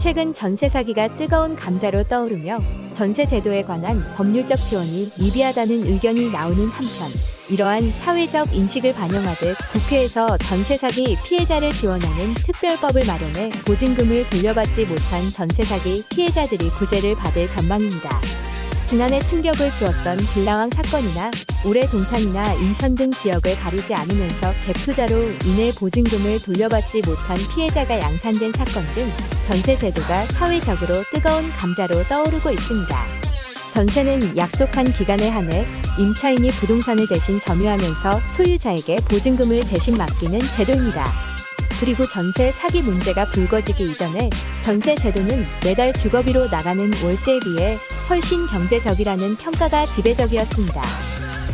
최근 전세 사기가 뜨거운 감자로 떠오르며 전세 제도에 관한 법률적 지원이 미비하다는 의견이 나오는 한편, 이러한 사회적 인식을 반영하듯 국회에서 전세 사기 피해자를 지원하는 특별법을 마련해 보증금을 돌려받지 못한 전세 사기 피해자들이 구제를 받을 전망입니다. 지난해 충격을 주었던 빌라왕 사건이나 올해 동탄이나 인천 등 지역을 가리지 않으면서 갭 투자로 인해 보증금을 돌려받지 못한 피해자가 양산된 사건 등 전세 제도가 사회적으로 뜨거운 감자로 떠오르고 있습니다. 전세는 약속한 기간에 한해 임차인이 부동산을 대신 점유하면서 소유자에게 보증금을 대신 맡기는 제도입니다. 그리고 전세 사기 문제가 불거지기 이전에 전세 제도는 매달 주거비로 나가는 월세에 비해 훨씬 경제적이라는 평가가 지배적이었습니다.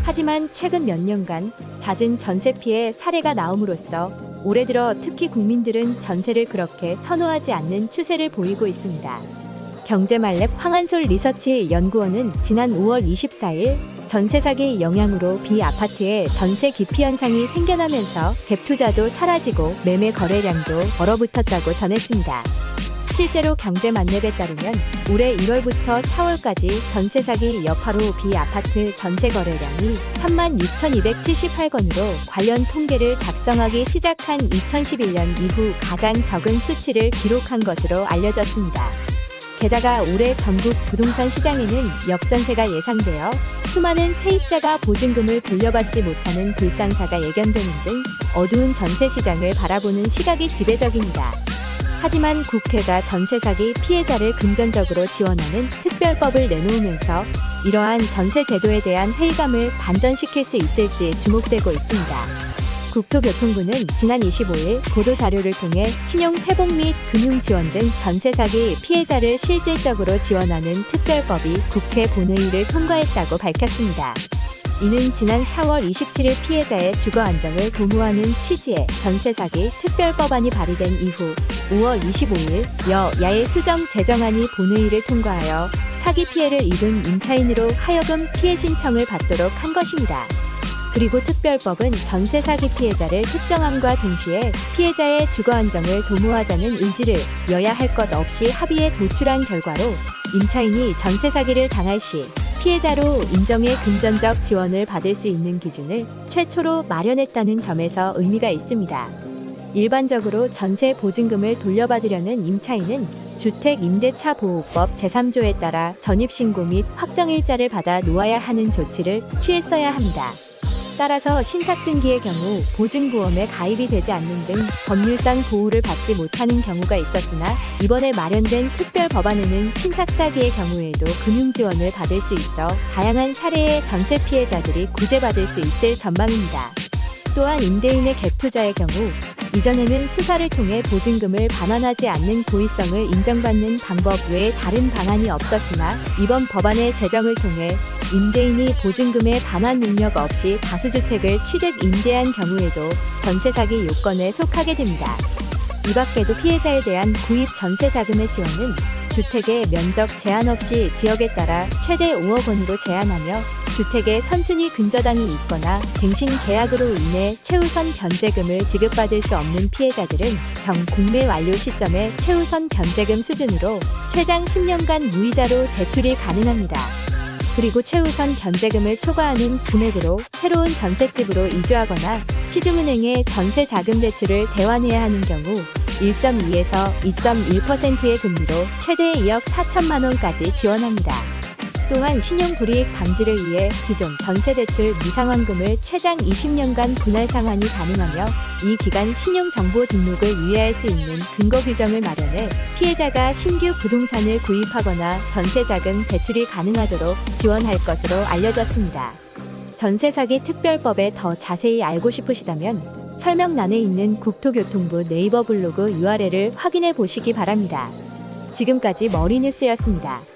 하지만 최근 몇 년간 잦은 전세 피해 사례가 나옴으로써 올해 들어 특히 국민들은 전세를 그렇게 선호하지 않는 추세를 보이고 있습니다. 경제말렙 황한솔 리서치 연구원은 지난 5월 24일 전세 사기 영향으로 비아파트에 전세 기피 현상이 생겨나면서 갭 투자도 사라지고 매매 거래량도 얼어붙었다고 전했습니다. 실제로 경제만렙에 따르면 올해 1월부터 4월까지 전세 사기 여파로 비아파트 전세 거래량이 36,278건으로 관련 통계를 작성하기 시작한 2011년 이후 가장 적은 수치를 기록한 것으로 알려졌습니다. 게다가 올해 전국 부동산 시장에는 역전세가 예상되어 수많은 세입자가 보증금을 돌려받지 못하는 불상사가 예견되는 등 어두운 전세 시장을 바라보는 시각이 지배적입니다. 하지만 국회가 전세 사기 피해자를 금전적으로 지원하는 특별법을 내놓으면서 이러한 전세 제도에 대한 회의감을 반전시킬 수 있을지 주목되고 있습니다. 국토교통부는 지난 25일 보도자료를 통해 신용회복 및 금융지원 등 전세 사기 피해자를 실질적으로 지원하는 특별법이 국회 본회의를 통과했다고 밝혔습니다. 이는 지난 4월 27일 피해자의 주거 안정을 도모하는 취지의 전세 사기 특별법안이 발의된 이후 5월 25일 여야의 수정 제정안이 본회의를 통과하여 사기 피해를 입은 임차인으로 하여금 피해 신청을 받도록 한 것입니다. 그리고 특별법은 전세 사기 피해자를 특정함과 동시에 피해자의 주거 안정을 도모하자는 의지를 여야 할 것 없이 합의에 도출한 결과로 임차인이 전세 사기를 당할 시 피해자로 인정해 금전적 지원을 받을 수 있는 기준을 최초로 마련했다는 점에서 의미가 있습니다. 일반적으로 전세 보증금을 돌려받으려는 임차인은 주택임대차보호법 제3조에 따라 전입신고 및 확정일자를 받아 놓아야 하는 조치를 취했어야 합니다. 따라서 신탁등기의 경우 보증보험에 가입이 되지 않는 등 법률상 보호를 받지 못하는 경우가 있었으나 이번에 마련된 특별법안에는 신탁사기의 경우에도 금융지원을 받을 수 있어 다양한 사례의 전세 피해자들이 구제받을 수 있을 전망입니다. 또한 임대인의 갭 투자의 경우 이전에는 수사를 통해 보증금을 반환하지 않는 고의성을 인정받는 방법 외에 다른 방안이 없었으나 이번 법안의 제정을 통해 임대인이 보증금의 반환 능력 없이 다수주택을 취득 임대한 경우에도 전세 사기 요건에 속하게 됩니다. 이 밖에도 피해자에 대한 구입 전세 자금의 지원은 주택의 면적 제한 없이 지역에 따라 최대 5억 원으로 제한하며 주택에 선순위 근저당이 있거나 갱신 계약으로 인해 최우선 변제금을 지급받을 수 없는 피해자들은 공매 완료 시점에 최우선 변제금 수준으로 최장 10년간 무이자로 대출이 가능합니다. 그리고 최우선 변제금을 초과하는 금액으로 새로운 전셋집으로 이주하거나 시중은행에 전세 자금 대출을 대환해야 하는 경우 1.2에서 2.1%의 금리로 최대 2억 4천만 원까지 지원합니다. 또한 신용불이익 방지를 위해 기존 전세대출 미상환금을 최장 20년간 분할 상환이 가능하며 이 기간 신용정보 등록을 유예할 수 있는 근거 규정을 마련해 피해자가 신규 부동산을 구입하거나 전세자금 대출이 가능하도록 지원할 것으로 알려졌습니다. 전세사기 특별법에 더 자세히 알고 싶으시다면 설명란에 있는 국토교통부 네이버 블로그 URL을 확인해 보시기 바랍니다. 지금까지 머리뉴스였습니다.